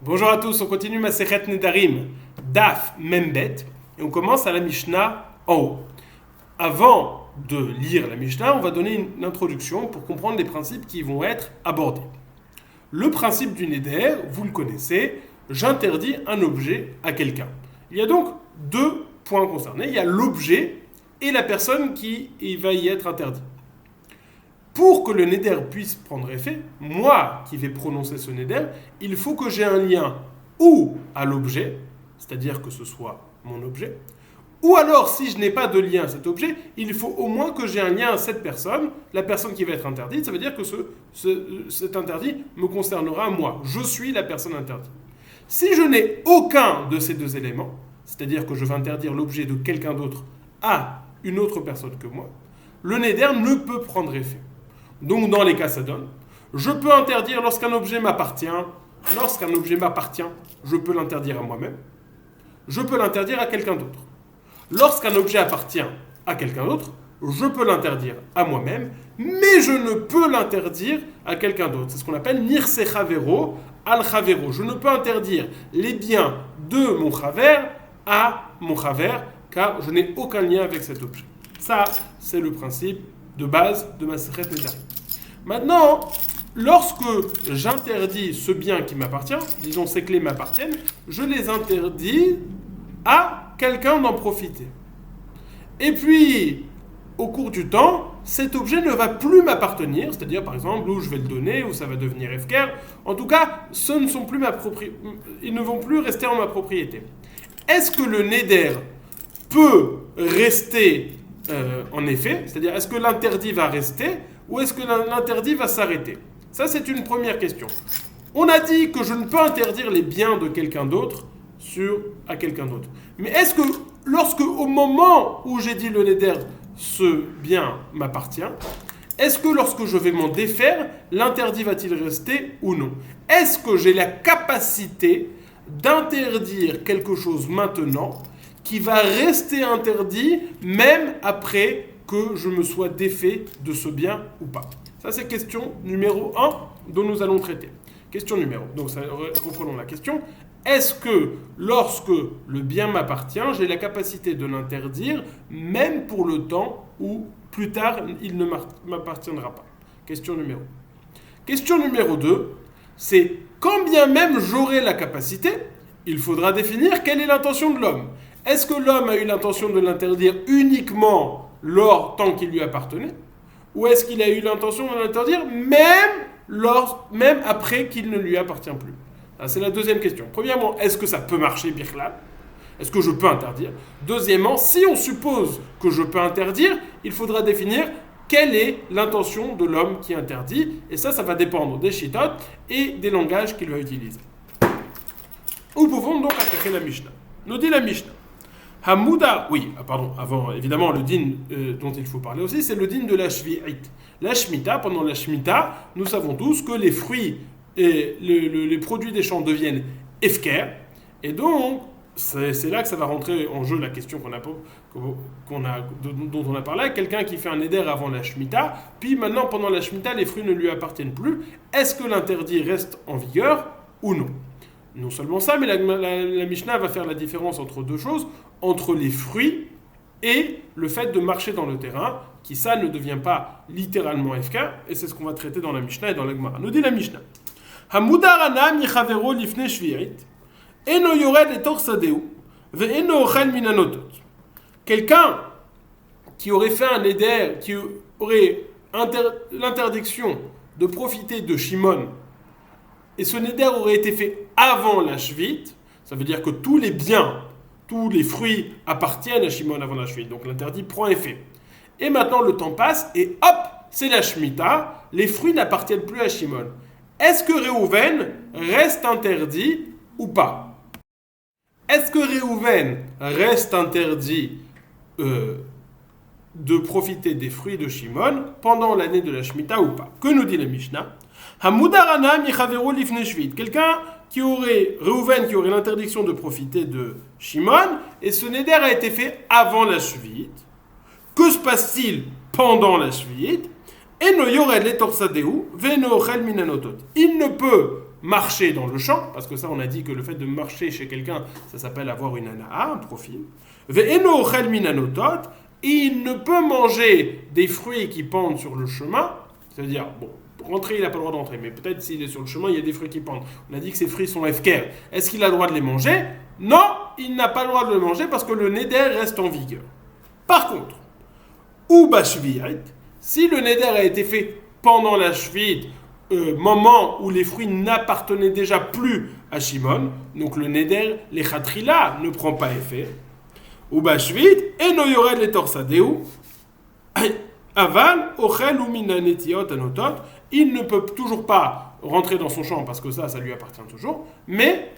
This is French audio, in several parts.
Bonjour à tous, on continue Masechet Nedarim, Daf Membet, et on commence à la Mishnah en haut. Avant de lire la Mishnah, on va donner une introduction pour comprendre les principes qui vont être abordés. Le principe du Neder, vous le connaissez, j'interdis un objet à quelqu'un. Il y a donc deux points concernés, il y a l'objet et la personne qui va y être interdite. Pour que le neder puisse prendre effet, moi qui vais prononcer ce neder, il faut que j'ai un lien ou à l'objet, c'est-à-dire que ce soit mon objet, ou alors si je n'ai pas de lien à cet objet, il faut au moins que j'ai un lien à cette personne, la personne qui va être interdite, ça veut dire que cet interdit me concernera moi, je suis la personne interdite. Si je n'ai aucun de ces deux éléments, c'est-à-dire que je vais interdire l'objet de quelqu'un d'autre à une autre personne que moi, le neder ne peut prendre effet. Donc dans les cas ça donne, je peux interdire lorsqu'un objet m'appartient, je peux l'interdire à moi-même, je peux l'interdire à quelqu'un d'autre. Lorsqu'un objet appartient à quelqu'un d'autre, je peux l'interdire à moi-même, mais je ne peux l'interdire à quelqu'un d'autre. C'est ce qu'on appelle nirse chavero al chavero. Je ne peux interdire les biens de mon chaver à mon chaver, car je n'ai aucun lien avec cet objet. Ça, c'est le principe de base de Masechet Nedarim. Maintenant, lorsque j'interdis ce bien qui m'appartient, disons ces clés m'appartiennent, je les interdis à quelqu'un d'en profiter. Et puis, au cours du temps, cet objet ne va plus m'appartenir, c'est-à-dire par exemple où je vais le donner, où ça va devenir efker. En tout cas, ils ne vont plus rester en ma propriété. Est-ce que le neder peut rester en effet, c'est-à-dire est-ce que l'interdit va rester ou est-ce que l'interdit va s'arrêter? Ça, c'est une première question. On a dit que je ne peux interdire les biens de quelqu'un d'autre à quelqu'un d'autre. Mais est-ce que lorsque, au moment où j'ai dit le neder, ce bien m'appartient, est-ce que lorsque je vais m'en défaire, l'interdit va-t-il rester ou non? Est-ce que j'ai la capacité d'interdire quelque chose maintenant qui va rester interdit même après que je me sois défait de ce bien ou pas? Ça, c'est question numéro 1 dont nous allons traiter. Question numéro. Donc, reprenons la question. Est-ce que lorsque le bien m'appartient, j'ai la capacité de l'interdire même pour le temps où plus tard il ne m'appartiendra pas? Question numéro 1. Question numéro 2, c'est quand bien même j'aurai la capacité, il faudra définir quelle est l'intention de l'homme. Est-ce que l'homme a eu l'intention de l'interdire uniquement tant qu'il lui appartenait? Ou est-ce qu'il a eu l'intention de l'interdire même après qu'il ne lui appartient plus? C'est la deuxième question. Premièrement, est-ce que ça peut marcher, Birklal? Est-ce que je peux interdire? Deuxièmement, si on suppose que je peux interdire, il faudra définir quelle est l'intention de l'homme qui interdit. Et ça va dépendre des shittot et des langages qu'il va utiliser. Nous pouvons donc attaquer la Mishnah. Nous dit la Mishnah. Hamouda, avant, évidemment, le din dont il faut parler aussi, c'est le din de la shvi'it. La shmita, pendant la shmita, nous savons tous que les fruits et les produits des champs deviennent efker, et donc, c'est là que ça va rentrer en jeu la question dont on a parlé, quelqu'un qui fait un éder avant la shmita, puis maintenant, pendant la shmita, les fruits ne lui appartiennent plus. Est-ce que l'interdit reste en vigueur ou non? Non seulement ça, mais la Mishnah va faire la différence entre deux choses, entre les fruits et le fait de marcher dans le terrain, qui ça ne devient pas littéralement efka, et c'est ce qu'on va traiter dans la Mishnah et dans la Gemara. Nous dit la Mishnah. Hamudarana michavero lifne shvi'it, eno yored etor sadeu, ve'eno ochel minanotot. Quelqu'un qui aurait fait un éder, qui aurait l'interdiction de profiter de Shimon, et ce neder aurait été fait avant la shvit, ça veut dire que tous les biens, tous les fruits appartiennent à Shimon avant la shvit, donc l'interdit prend effet. Et maintenant le temps passe et hop, c'est la shmita, les fruits n'appartiennent plus à Shimon. Est-ce que Réhouven reste interdit ou pas? Est-ce que Réhouven reste interdit de profiter des fruits de Shimon pendant l'année de la shmita ou pas? Que nous dit la Mishnah? Hamudarana michavero lifne shvit. Quelqu'un Réhouven qui aurait l'interdiction de profiter de Shimon, et ce neder a été fait avant la shvit. Que se passe-t-il pendant la shvit? Il ne peut marcher dans le champ, parce que ça on a dit que le fait de marcher chez quelqu'un, ça s'appelle avoir une anaa, un profil. Ve'eno ochel minanotot, il ne peut manger des fruits qui pendent sur le chemin, c'est-à-dire, bon, rentrer, il n'a pas le droit d'entrer, mais peut-être s'il est sur le chemin, il y a des fruits qui pendent. On a dit que ces fruits sont FKR. Est-ce qu'il a le droit de les manger? Non, il n'a pas le droit de les manger parce que le neder reste en vigueur. Par contre, ou bashvi'it, si le neder a été fait pendant la shvit, moment où les fruits n'appartenaient déjà plus à Shimon, donc le neder, les chatrila, ne prend pas effet, ou bashvit, et no yored les torsadeu, aval, ochel ou minanetiot anotot, il ne peut toujours pas rentrer dans son champ parce que ça lui appartient toujours, mais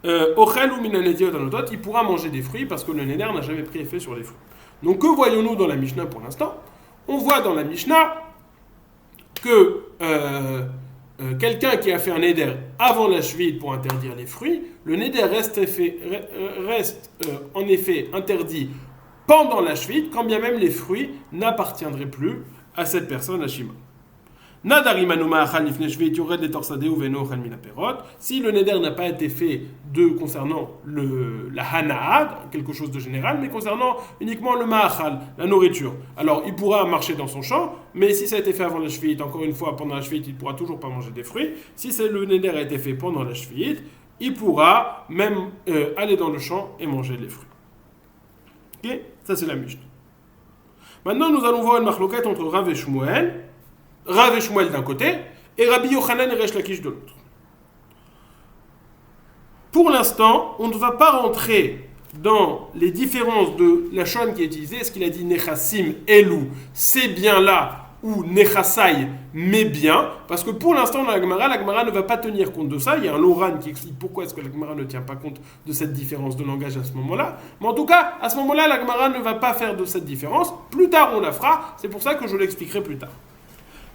ochel ou minanetiot anotot, il pourra manger des fruits parce que le neder n'a jamais pris effet sur les fruits. Donc que voyons-nous dans la Mishnah pour l'instant? On voit dans la Mishnah que quelqu'un qui a fait un neder avant la shvit pour interdire les fruits, le neder reste en effet interdit pendant la shvit, quand bien même les fruits n'appartiendraient plus à cette personne, à Shimon. Si le neder n'a pas été fait concernant la hana'ad, quelque chose de général, mais concernant uniquement le ma'achal, la nourriture, alors il pourra marcher dans son champ, mais si ça a été fait avant la shvit, encore une fois, pendant la shvit, il ne pourra toujours pas manger des fruits. Si le neder a été fait pendant la shvit, il pourra même aller dans le champ et manger les fruits. Ok? Ça c'est la Mishnah. Maintenant nous allons voir une marloquette entre Rav et Shmuel. Rav et Shmuel d'un côté, et Rabbi Yochanan et Resh Lakish de l'autre. Pour l'instant, on ne va pas rentrer dans les différences de la shon qui est utilisée. Est-ce qu'il a dit Nechassim Elou, c'est bien là, ou Nechasai, mais bien, parce que pour l'instant, dans la Gemara ne va pas tenir compte de ça. Il y a un Loran qui explique pourquoi est-ce que la Gemara ne tient pas compte de cette différence de langage à ce moment-là. Mais en tout cas, à ce moment-là, la Gemara ne va pas faire de cette différence. Plus tard, on la fera. C'est pour ça que je l'expliquerai plus tard.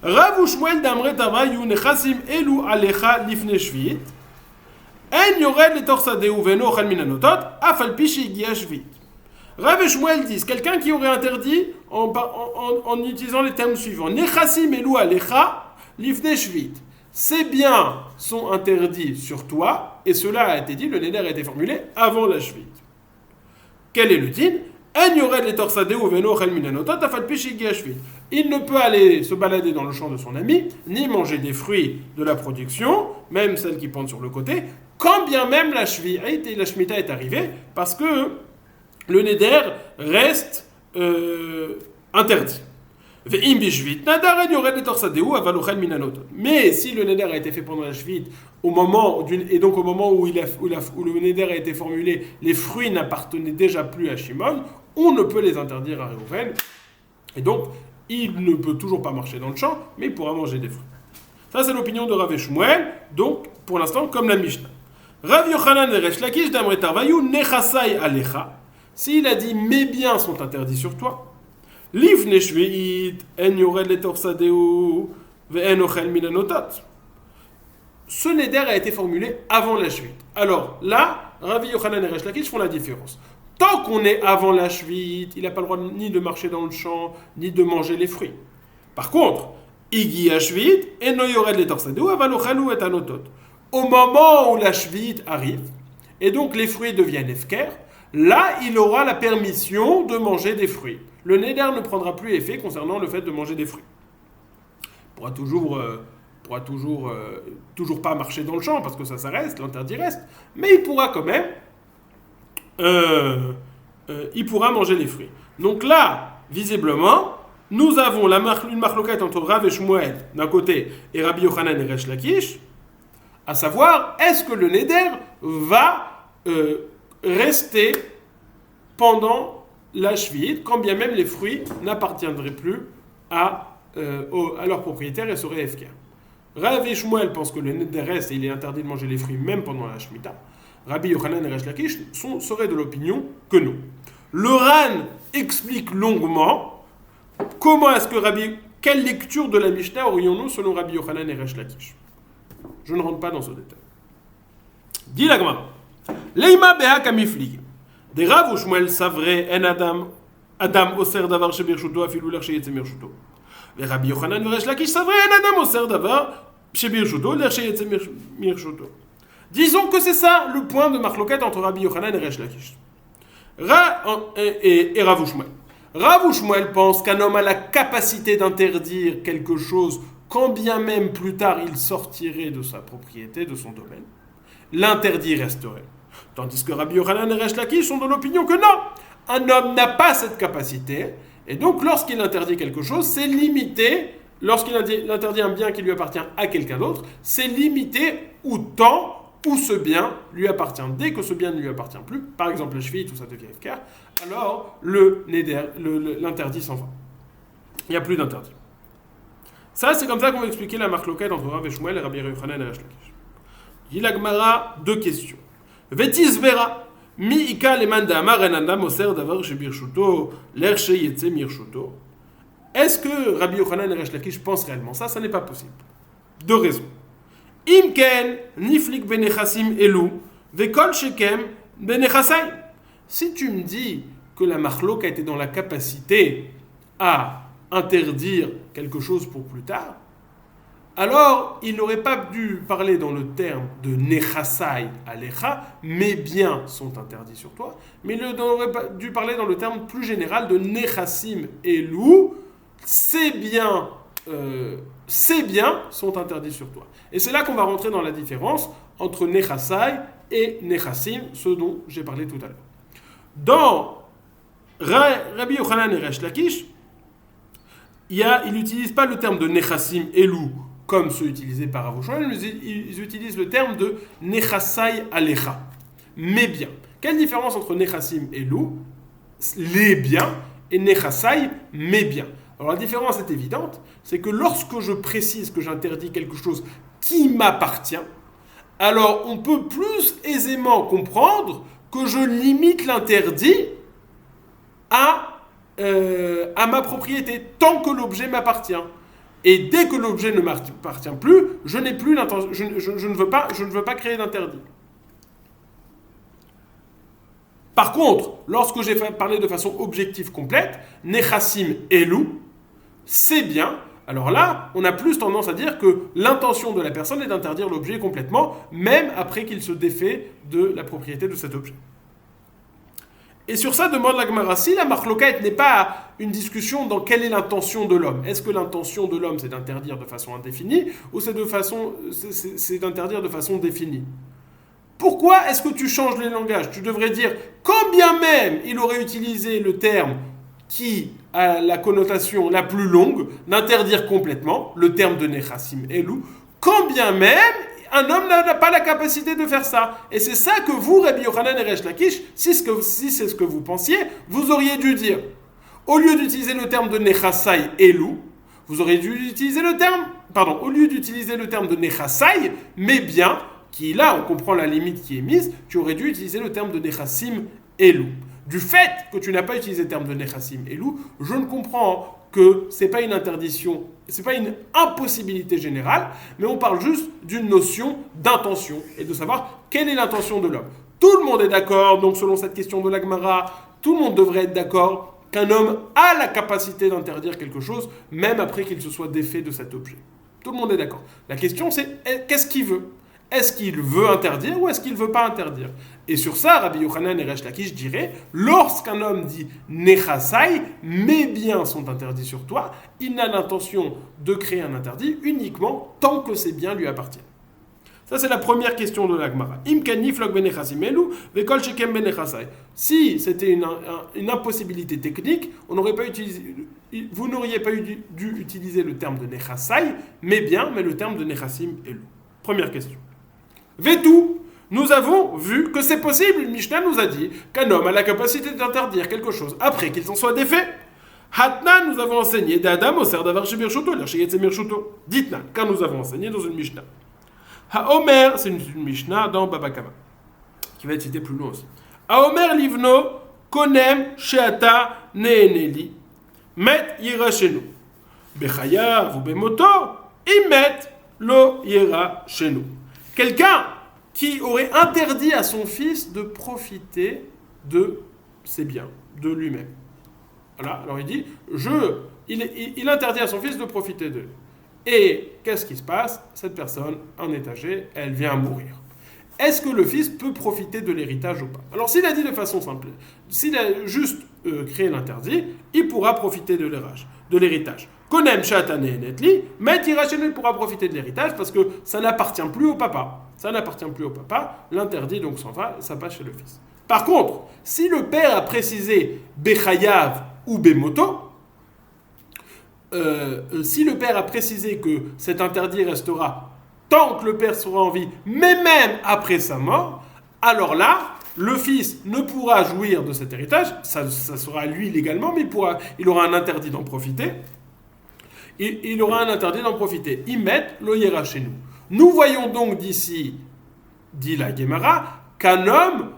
Rav ou Shmuel d'Amre Tavayu Nechassim Elu Alecha Lifne Shvit En Yored le Torsadeu Veno Ochel Minanotot Afal Pishi Igia Shvit. Rav et Shmuel disent quelqu'un qui aurait interdit en utilisant les termes suivants Nechassim Elu Alecha Lifne Shvit. Ces biens sont interdits sur toi, et cela a été dit, le neder a été formulé avant la Shvit. Quel est le din? Il ne peut aller se balader dans le champ de son ami, ni manger des fruits de la production, même celles qui pendent sur le côté, quand bien même la Shvita est arrivée, parce que le neder reste interdit. Mais si le neder a été fait pendant la shvit, au moment où le neder a été formulé, les fruits n'appartenaient déjà plus à Shimon, on ne peut les interdire à Reuven. Et donc, il ne peut toujours pas marcher dans le champ, mais il pourra manger des fruits. Ça, c'est l'opinion de Rav et Shmuel, donc, pour l'instant, comme la Mishnah. Rav Yochanan et Resh Lakish d'Amre Tarvayu nechasai alecha. S'il a dit mes biens sont interdits sur toi, Livne shveit en yored le torsadeu ve'en ochel minanotat. Ce neder a été formulé avant la shvit. Alors là, Rav Yochanan et Resh Lakish font la différence. Tant qu'on est avant la shvit, il n'a pas le droit ni de marcher dans le champ, ni de manger les fruits. Par contre, igi shvit en yored le torsadeu aval ochelu et anotot. Au moment où la shvit arrive, et donc les fruits deviennent efker, là, il aura la permission de manger des fruits. Le neder ne prendra plus effet concernant le fait de manger des fruits. Il pourra toujours pas marcher dans le champ parce que ça reste, l'interdit reste, mais il pourra quand même, il pourra manger les fruits. Donc là, visiblement, nous avons une marloquette entre Rav et Shmuel d'un côté et Rabbi Yochanan et Resh Lakish, à savoir, est-ce que le neder va rester pendant la shvit, quand bien même les fruits n'appartiendraient plus à leur propriétaire et seraient efker. Rav et Shmuel pensent que le neder reste et il est interdit de manger les fruits même pendant la shmita. Rabbi Yochanan et Resh Lakish seraient de l'opinion que non. Le Ran explique longuement quelle lecture de la Mishnah aurions-nous selon Rabbi Yochanan et Resh Lakish. Je ne rentre pas dans ce détail. Dit la Gemara. Leima beha kamiflig. Des Rav ou Shmuel savraient en Adam oser davar shebirchuto afilu lach sheyetze mirchuto. Les Rabbi Yochanan et Resh Lakish savraient en Adam oser davar chez Birchuto, l'air chez Yetze Mirchuto. Disons que c'est ça le point de marloquette entre Rabbi Yochanan et Resh Lakish. Et Rav Shmuel. Rav Shmuel pense qu'un homme a la capacité d'interdire quelque chose quand bien même plus tard il sortirait de sa propriété, de son domaine. L'interdit resterait. Tandis que Rabbi Yochanan et Resh Lakish sont de l'opinion que non, un homme n'a pas cette capacité, et donc lorsqu'il interdit quelque chose, c'est limité, lorsqu'il interdit un bien qui lui appartient à quelqu'un d'autre, c'est limité au temps où ce bien lui appartient. Dès que ce bien ne lui appartient plus, par exemple la cheville, tout ça devient FKR, alors l'interdit s'en va. Il n'y a plus d'interdit. Ça, c'est comme ça qu'on va expliquer la marloquette entre Rav Shmuel et Rabbi Yochanan et Resh Lakish. Il a Gemara deux questions. Vetis vera mi ika leman d'amar enanda moser davar shebirchuto l'air sheyetze mirchuto. Est-ce que Rabbi Yochanan et Resh Lakish pensent réellement ça? Ça n'est pas possible. Deux raisons. Imken niflik benechassim elu vekol shekem benechasai. Si tu me dis que la marloque a été dans la capacité à interdire quelque chose pour plus tard, alors il n'aurait pas dû parler dans le terme de nechasai alecha, mes biens sont interdits sur toi, mais il n'aurait pas dû parler dans le terme plus général de nechassim elu, ces biens sont interdits sur toi. Et c'est là qu'on va rentrer dans la différence entre nechasai et nechassim, ce dont j'ai parlé tout à l'heure. Dans Rabbi Yochanan et Resh Lakish, il n'utilise pas le terme de nechassim elu comme ceux utilisés par Rav Shmuel, mais ils utilisent le terme de nechasai alecha, mes biens. Quelle différence entre nechassim elu, les biens, et nechasai, mes biens? Alors la différence est évidente, c'est que lorsque je précise que j'interdis quelque chose qui m'appartient, alors on peut plus aisément comprendre que je limite l'interdit à ma propriété, tant que l'objet m'appartient. Et dès que l'objet ne m'appartient plus, je n'ai plus l'intention, je ne veux pas créer d'interdit. Par contre, lorsque j'ai parlé de façon objective complète, nechassim elu, c'est bien. Alors là, on a plus tendance à dire que l'intention de la personne est d'interdire l'objet complètement, même après qu'il se défait de la propriété de cet objet. Et sur ça, demande la Gemara, si la marloquette n'est pas une discussion dans quelle est l'intention de l'homme. Est-ce que l'intention de l'homme, c'est d'interdire de façon indéfinie, ou c'est d'interdire de façon définie? Pourquoi est-ce que tu changes les langages? Tu devrais dire, quand bien même il aurait utilisé le terme qui a la connotation la plus longue, d'interdire complètement, le terme de nechassim elu, quand bien même un homme n'a pas la capacité de faire ça. Et c'est ça que vous, Rabbi Yochanan et Resh Lakish, si c'est ce que vous pensiez, vous auriez dû dire. Au lieu d'utiliser le terme de nechasai elu, vous auriez dû utiliser le terme, au lieu d'utiliser le terme de nechasai, mais bien, qui là, on comprend la limite qui est mise, tu aurais dû utiliser le terme de nechassim elu. Du fait que tu n'as pas utilisé le terme de nechassim elu, je ne comprends que ce n'est pas une interdiction, ce n'est pas une impossibilité générale, mais on parle juste d'une notion d'intention et de savoir quelle est l'intention de l'homme. Tout le monde est d'accord, donc selon cette question de la Gemara, tout le monde devrait être d'accord qu'un homme a la capacité d'interdire quelque chose, même après qu'il se soit défait de cet objet. Tout le monde est d'accord. La question c'est, qu'est-ce qu'il veut? Est-ce qu'il veut interdire ou est-ce qu'il ne veut pas interdire? Et sur ça, Rabbi Yochanan et Resh Lakish diraient, lorsqu'un homme dit « nechasai », mes biens sont interdits sur toi, il n'a l'intention de créer un interdit uniquement tant que ces biens lui appartiennent. Ça, c'est la première question de la Gemara. Si c'était une impossibilité technique, vous n'auriez pas dû utiliser le terme de nechasai, mes biens, mais le terme de nechassim elu. Première question. Vetou, nous avons vu que c'est possible. Une Mishnah nous a dit qu'un homme a la capacité d'interdire quelque chose après qu'il s'en soit défait. Hatna, nous avons enseigné d'Adam au ser d'avar shebirchuto, l'achayetze mirchuto. Ditna, car nous avons enseigné dans une Mishnah. Haomer, c'est une Mishnah dans Baba Kama, qui va être citée plus loin aussi. Haomer livno konem sheata neeneli met yira shenu bechayav ou bemoto imet lo yira shenu. Quelqu'un qui aurait interdit à son fils de profiter de ses biens, de lui-même. Voilà, alors il dit, il interdit à son fils de profiter d'eux. Et qu'est-ce qui se passe? Cette personne, en est âgée, elle vient à mourir. Est-ce que le fils peut profiter de l'héritage ou pas? Alors s'il a dit de façon simple, s'il a juste créé l'interdit, il pourra profiter de l'héritage. Konem Shatane Netli, mais Tirachenu pourra profiter de l'héritage parce que ça n'appartient plus au papa. Ça n'appartient plus au papa, l'interdit donc s'en va, ça passe chez le fils. Par contre, si le père a précisé Bechayav ou Bemoto, si le père a précisé que cet interdit restera tant que le père sera en vie, mais même après sa mort, alors là, le fils ne pourra jouir de cet héritage, ça sera lui légalement, mais il aura un interdit d'en profiter. Il aura un interdit d'en profiter. Imet lo yera chez nous. Nous voyons donc d'ici, dit la Gemara, qu'un homme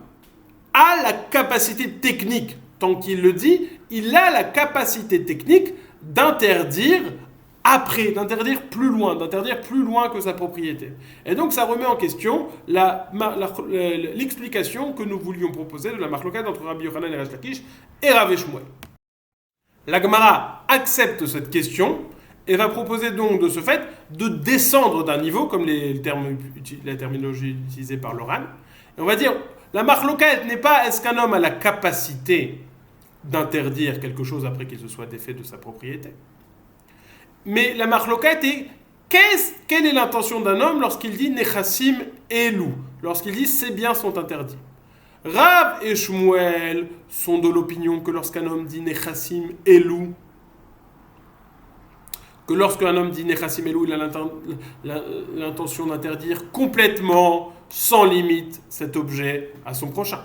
a la capacité technique, tant qu'il le dit, il a la capacité technique d'interdire plus loin que sa propriété. Et donc ça remet en question l'explication que nous voulions proposer de la marloquette entre Rabbi Yochanan et Resh Lakish et Rav Shmuel. La Gemara accepte cette question et va proposer donc de ce fait de descendre d'un niveau, comme la terminologie utilisée par l'Oran. Et on va dire, la marloquette n'est pas est-ce qu'un homme a la capacité d'interdire quelque chose après qu'il se soit défait de sa propriété. Mais la marloquette est quelle est l'intention d'un homme lorsqu'il dit Nechassim Elou, lorsqu'il dit ces biens sont interdits. Rav et Shmuel sont de l'opinion que lorsqu'un homme dit Nechassim Elou, il a l'intention d'interdire complètement, sans limite, cet objet à son prochain.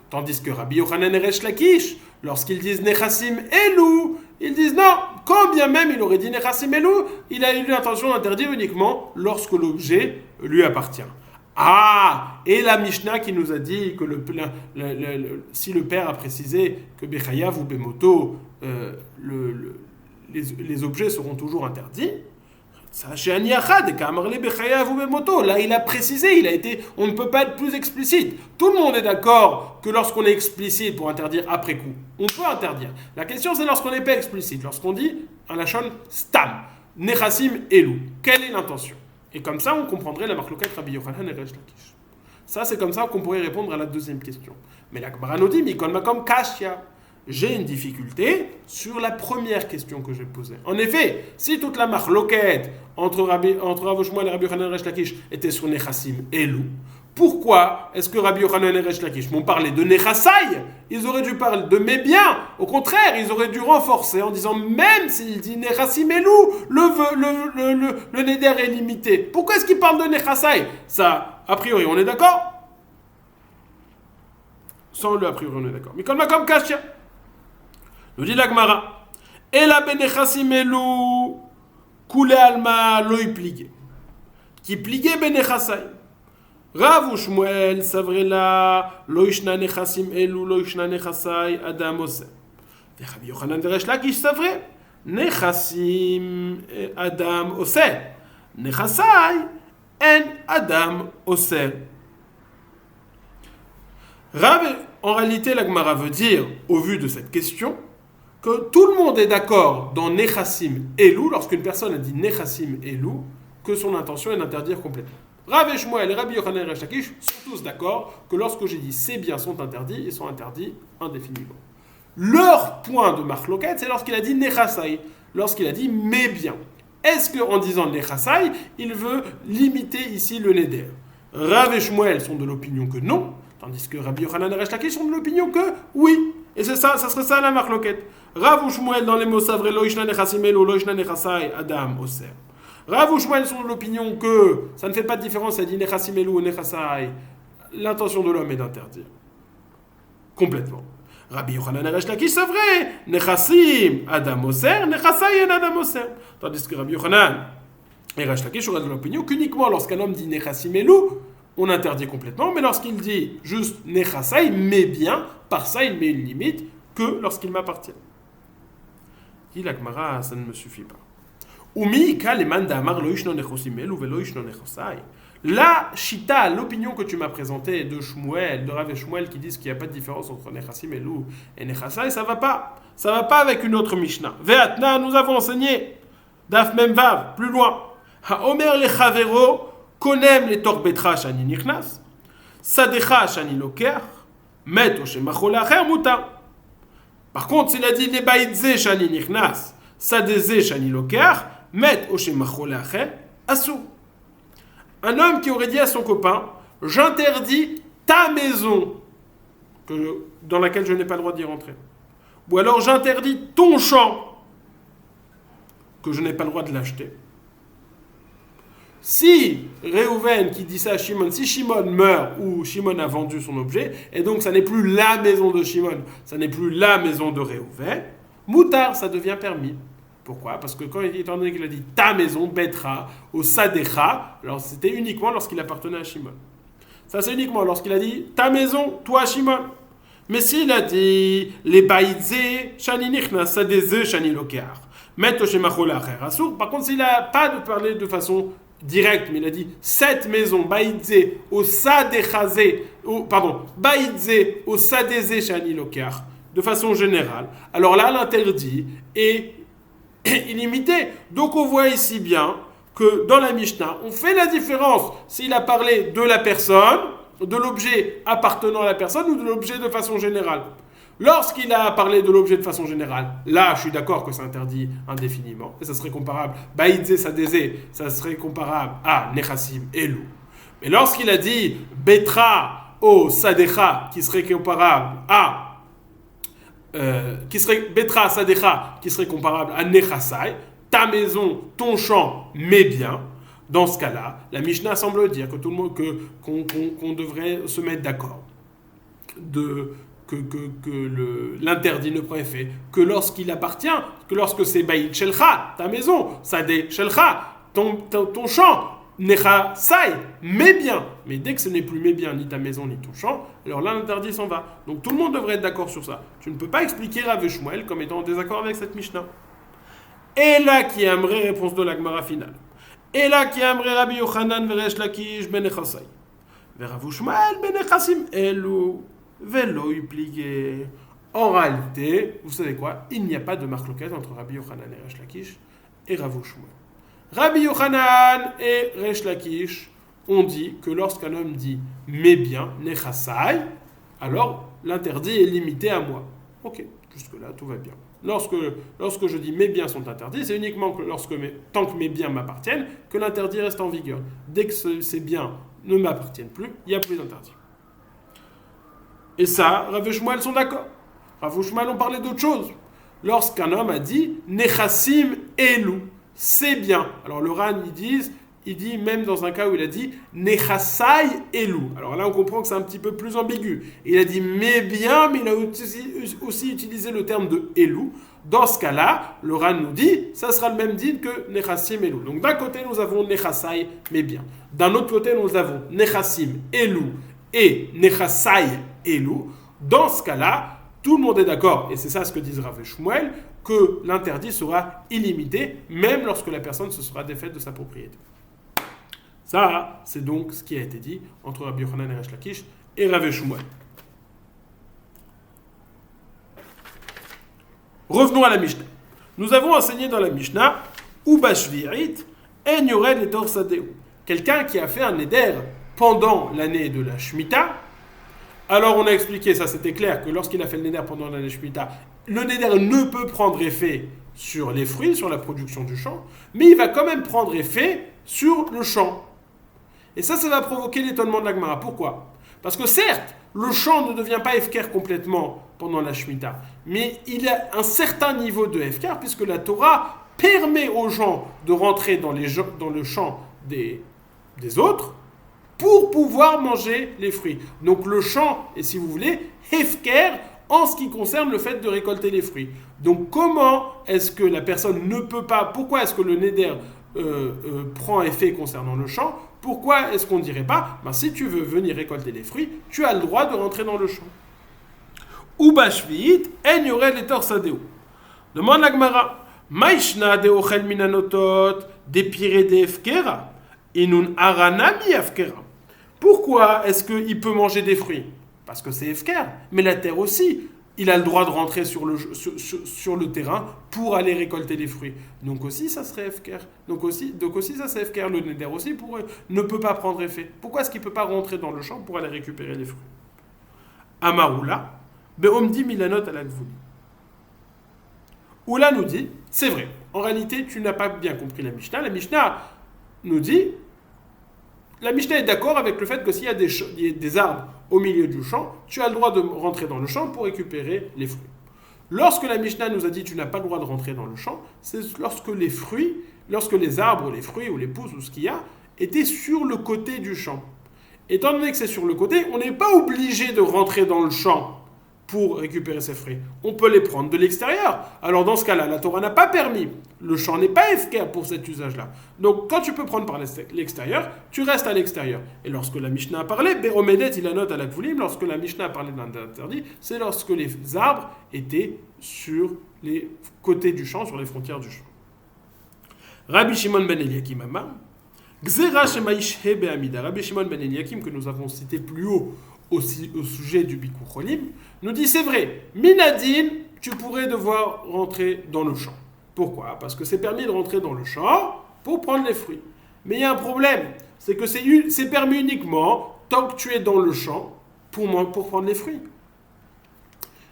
Tandis que Rabbi Yochanan et Resh Lakish, lorsqu'ils disent Nechassim Elou, ils disent non, quand bien même il aurait dit Nechassim Elou, il a eu l'intention d'interdire uniquement lorsque l'objet lui appartient. Ah, et la Mishnah qui nous a dit que si le père a précisé que Bechayav ou Bemoto, les objets seront toujours interdits, là il a précisé, on ne peut pas être plus explicite. Tout le monde est d'accord que lorsqu'on est explicite pour interdire après coup, on peut interdire. La question c'est lorsqu'on n'est pas explicite, lorsqu'on dit un lachon stam, nechassim elou. Quelle est l'intention? Et comme ça on comprendrait la marloquette Rabbi Yochanan et Resh Lakish. Ça c'est comme ça qu'on pourrait répondre à la deuxième question. Mais la Gemara nous dit mikol makom kashya. J'ai une difficulté sur la première question que j'ai posée. En effet, si toute la marloquette entre Rav Shmuel et Rabbi Yochanan et Resh Lakish était sur Nechassim Elou, pourquoi est-ce que Rabbi Yochanan et Resh Lakish m'ont parlé de Nechasai? Ils auraient dû parler de mes biens. Au contraire, ils auraient dû renforcer en disant même s'il dit Nechassim Elou, le neder est limité. Pourquoi est-ce qu'il parle de Nechasai? Ça, a priori, on est d'accord? Sans le a priori, on est d'accord. Mais comme Kashia. Nous dit la Gemara, et la benechassim elou, koule alma loy pligé. Qui pligé benechasai. Rav ou Shmuel, savrela, loishna nechassim elou, loishna nechasai, adam osem. Et Rabbi Yochanan de Resh Lakish savre, nechassim adam osem. Nechasai, en adam osem. Rav, en réalité, la Gemara veut dire, au vu de cette question, que tout le monde est d'accord dans Nechassim Elou, lorsqu'une personne a dit Nechassim Elou, que son intention est d'interdire complètement. Rav et Shmuel et Rabbi Yochanan et Resh Lakish sont tous d'accord que lorsque j'ai dit ces biens sont interdits, ils sont interdits indéfiniment. Leur point de marloquette, c'est lorsqu'il a dit Nechasai, lorsqu'il a dit mes biens. Est-ce qu'en disant Nechasai, il veut limiter ici le neder? Rav et Shmuel sont de l'opinion que non, tandis que Rabbi Yochanan et Resh Lakish sont de l'opinion que oui. Et c'est ça, ça serait ça la marloquette. Rav ou Shmuel dans les mots savre loishna nechassim elou, loishna nechasai, adam oser. Rav ou Shmuel sont de l'opinion que ça ne fait pas de différence, ça dit nechassim elou ou nechasai. L'intention de l'homme est d'interdire. Complètement. Rabbi Yochanan et Resh Lakish, c'est vrai. Nechassim, adam oser, nechasai en adam oser. Tandis que Rabbi Yochanan et Resh Lakish auraient de l'opinion qu'uniquement lorsqu'un homme dit nechassim elou, on interdit complètement, mais lorsqu'il dit juste nechasai, il met bien, par ça il met une limite que lorsqu'il m'appartient. Dit la Gemara, ça ne me suffit pas. La Shita, l'opinion que tu m'as présentée de Shmuel, de Rav et Shmuel qui disent qu'il n'y a pas de différence entre Nechassim Elou et Nechasai, ça va pas. Ça va pas avec une autre Mishnah. Ve'atna, nous avons enseigné Daf Memvav, plus loin. Haomer le chavero, konem le torbetra shani nichnas, sadecha shani lokeach, met o shemachol acher mutar. Par contre, s'il a dit le baïdze shani nichnas, sadeze shani lokeach, met o shemachol acher, asou. Un homme qui aurait dit à son copain, j'interdis ta maison dans laquelle je n'ai pas le droit d'y rentrer. Ou alors j'interdis ton champ que je n'ai pas le droit de l'acheter. Si Réhouven qui dit ça à Shimon, si Shimon meurt ou Shimon a vendu son objet, et donc ça n'est plus la maison de Shimon, ça n'est plus la maison de Réhouven, Moutar, ça devient permis. Pourquoi ? Parce que étant donné qu'il a dit ta maison, Betra, au Sadecha, alors c'était uniquement lorsqu'il appartenait à Shimon. Ça c'est uniquement lorsqu'il a dit ta maison, toi Shimon. Mais s'il a dit les baïdze, shani nichnas, sadeze, shani lokeach, met oshemachol acher asur. Par contre, s'il n'a pas de parler de façon directe, mais il a dit cette maison, baïdze, au sadechazé, baïdze, au sadeze, shani lokeach, de façon générale. Alors là, l'interdit est illimité. Donc on voit ici bien que dans la Mishnah, on fait la différence s'il a parlé de la personne, de l'objet appartenant à la personne ou de l'objet de façon générale. Lorsqu'il a parlé de l'objet de façon générale, là je suis d'accord que c'est interdit indéfiniment, et ça serait comparable, Baïdze Sadeze, ça serait comparable à Nechassim et Lou. Mais lorsqu'il a dit Betra o Sadecha, qui serait comparable à Betra Sadecha, qui serait comparable à Nechasai, ta maison, ton champ, mes biens. Dans ce cas-là, la Mishnah semble dire que tout le monde qu'on devrait se mettre d'accord que l'interdit ne prend effet que lorsqu'il appartient, que lorsque c'est Baïd Shelcha, ta maison, Sadeh Shelcha, ton champ, Nechasai, mes biens. Mais dès que ce n'est plus mes biens, ni ta maison, ni ton champ, alors là l'interdit s'en va. Donc tout le monde devrait être d'accord sur ça. Tu ne peux pas expliquer Rav Shmuel comme étant en désaccord avec cette Mishnah. Et là qui aimerait réponse de la Gemara finale. Et là qui aimerait Rabbi Yochanan veresh Lakish ben Nechasai. Rav Shmuel ben Nechassim elu velo yuplige. En réalité, vous savez quoi ? Il n'y a pas de marloquette entre Rabbi Yochanan et Resh Lakish et Rav Shmuel. Rabbi Yochanan et Resh Lakish ont dit que lorsqu'un homme dit mes biens, Nechasai, alors l'interdit est limité à moi. Ok, jusque-là tout va bien. Lorsque je dis mes biens sont interdits, c'est uniquement que tant que mes biens m'appartiennent, que l'interdit reste en vigueur. Dès que ces biens ne m'appartiennent plus, il n'y a plus d'interdit. Et ça, Rav et Shmuel sont d'accord. Rav et Shmuel ont parlé d'autre chose. Lorsqu'un homme a dit Nechassim elu, c'est bien. Alors le Ran, il dit même dans un cas où il a dit Nechasai elu. Alors là, on comprend que c'est un petit peu plus ambigu. Il a dit mes biens, mais il a aussi utilisé le terme de elu. Dans ce cas-là, le Ran nous dit, ça sera le même din que Nechassim elu. Donc d'un côté, nous avons Nechasai, mes biens. D'un autre côté, nous avons Nechassim elu et Nechasai elu. Dans ce cas-là, tout le monde est d'accord, et c'est ça ce que disent Rav et Shmuel, que l'interdit sera illimité, même lorsque la personne se sera défaite de sa propriété. Ça, c'est donc ce qui a été dit entre Rabbi Yochanan et Resh Lakish et Rav et Shmuel. Revenons à la Mishnah. Nous avons enseigné dans la Mishnah Uba Shvi'it en yored letor sadeu. Quelqu'un qui a fait un neder pendant l'année de la Shemitah. Alors on a expliqué, ça c'était clair, que lorsqu'il a fait le neder pendant l'année Shemitah, le neder ne peut prendre effet sur les fruits, sur la production du champ, mais il va quand même prendre effet sur le champ. Et ça va provoquer l'étonnement de la Gemara. Pourquoi ? Parce que certes, le champ ne devient pas Hefker complètement pendant la Shemitah, mais il a un certain niveau de Hefker, puisque la Torah permet aux gens de rentrer dans le champ des autres, pour pouvoir manger les fruits. Donc le champ est, si vous voulez, Hefker en ce qui concerne le fait de récolter les fruits. Donc comment est-ce que la personne ne peut pas, pourquoi est-ce que le neder prend effet concernant le champ ? Pourquoi est-ce qu'on ne dirait pas, si tu veux venir récolter les fruits, tu as le droit de rentrer dans le champ. Uba shvi'it en yored letor sadeu. Demande la Gemara, Maishna de ochel minanotot de pire de Hefkera inun aranami Hefkera. Pourquoi est-ce qu'il peut manger des fruits ? Parce que c'est Hefker, mais la terre aussi. il a le droit de rentrer sur le terrain pour aller récolter les fruits. Donc aussi, ça serait FKR. Donc aussi ça serait FKR. Le Neder aussi ne peut pas prendre effet. Pourquoi est-ce qu'il ne peut pas rentrer dans le champ pour aller récupérer les fruits? Amaroula, Beomdi Milanot à la Gvouli. Oula nous dit, c'est vrai, en réalité, tu n'as pas bien compris la Mishnah. La Mishnah nous dit, la Mishnah est d'accord avec le fait que s'il y a des arbres au milieu du champ, tu as le droit de rentrer dans le champ pour récupérer les fruits. Lorsque la Mishnah nous a dit tu n'as pas le droit de rentrer dans le champ, c'est lorsque les arbres, les fruits ou les pousses ou ce qu'il y a étaient sur le côté du champ. Étant donné que c'est sur le côté, on n'est pas obligé de rentrer dans le champ pour récupérer ces fruits. On peut les prendre de l'extérieur. Alors dans ce cas-là, la Torah n'a pas permis. Le champ n'est pas efficace pour cet usage-là. Donc quand tu peux prendre par l'extérieur, tu restes à l'extérieur. Et lorsque la Mishnah a parlé, Beromedet, il a note à la Gvulim, lorsque la Mishnah a parlé d'un interdit, c'est lorsque les arbres étaient sur les côtés du champ, sur les frontières du champ. Rabbi Shimon ben Eliakim Amar, Gzera Shemaïsh He Be'amida. Rabbi Shimon ben Eliakim, que nous avons cité plus haut au sujet du Bikur Cholim, nous dit c'est vrai, Minadin, tu pourrais devoir rentrer dans le champ. Pourquoi? Parce que c'est permis de rentrer dans le champ pour prendre les fruits. Mais il y a un problème, c'est que c'est permis uniquement tant que tu es dans le champ pour prendre les fruits.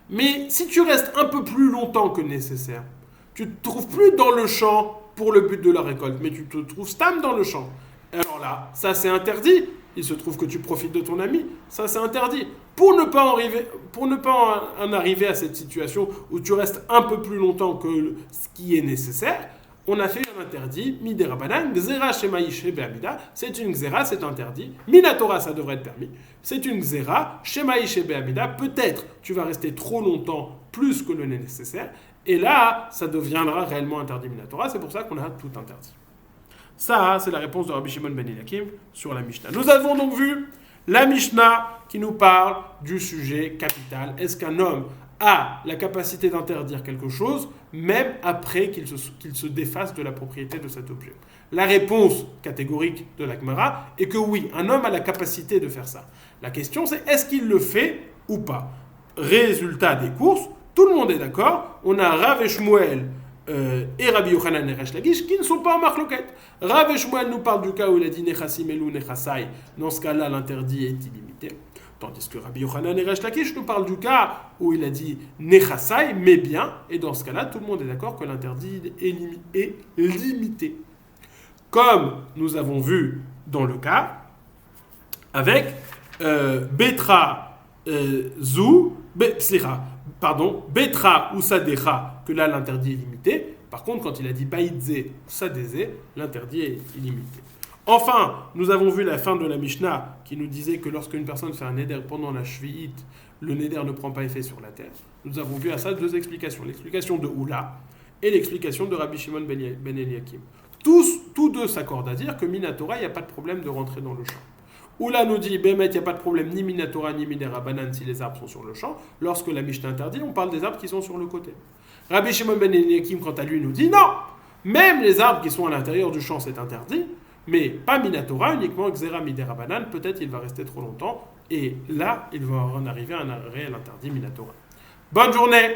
Mais si tu restes un peu plus longtemps que nécessaire, tu ne te trouves plus dans le champ pour le but de la récolte, mais tu te trouves stam dans le champ. Alors là, ça c'est interdit. Il se trouve que tu profites de ton ami, ça c'est interdit. Pour ne pas en arriver à cette situation où tu restes un peu plus longtemps que ce qui est nécessaire, on a fait un interdit, miderabanan, gzera shemaïsh be'amida, c'est une gzera, c'est interdit. Minatora, ça devrait être permis. C'est une gzera, shemaïsh be'amida, peut-être tu vas rester trop longtemps plus que le nécessaire, et là, ça deviendra réellement interdit minatora, c'est pour ça qu'on a tout interdit. Ça, c'est la réponse de Rabbi Shimon ben Eliakim sur la Mishnah. Nous avons donc vu la Mishnah qui nous parle du sujet capital. Est-ce qu'un homme a la capacité d'interdire quelque chose, même après qu'il se défasse de la propriété de cet objet? La réponse catégorique de la Gemara est que oui, un homme a la capacité de faire ça. La question c'est, est-ce qu'il le fait ou pas? Résultat des courses, tout le monde est d'accord. On a Rav et Shmuel et Rabbi Yochanan et Resh Lakish qui ne sont pas en marloquette. Rav et Shmuel nous parle du cas où il a dit Nechasim Elou Nechasai. Dans ce cas-là, l'interdit est illimité. Tandis que Rabbi Yochanan et Resh Lakish nous parle du cas où il a dit Nechasai, mais bien. Et dans ce cas-là, tout le monde est d'accord que l'interdit est limité. Comme nous avons vu dans le cas avec Betra Betra ou Sadecha, que là l'interdit est limité. Par contre, quand il a dit Baïdze ou Sadeze, l'interdit est illimité. Enfin, nous avons vu la fin de la Mishnah qui nous disait que lorsqu'une personne fait un neder pendant la Shvi'it, le neder ne prend pas effet sur la terre. Nous avons vu à ça deux explications. L'explication de Oula et l'explication de Rabbi Shimon ben Eliakim. Tous deux s'accordent à dire que Minatora, il n'y a pas de problème de rentrer dans le champ. Oula nous dit, Bémet, il n'y a pas de problème ni Minatora ni Miderabanan si les arbres sont sur le champ. Lorsque la Mishnah interdit, on parle des arbres qui sont sur le côté. Rabbi Shimon ben Eliakim, quant à lui, nous dit non, même les arbres qui sont à l'intérieur du champ, c'est interdit, mais pas Minatora, uniquement Xera Miderabanan, peut-être il va rester trop longtemps, et là, il va en arriver à un réel interdit Minatora. Bonne journée!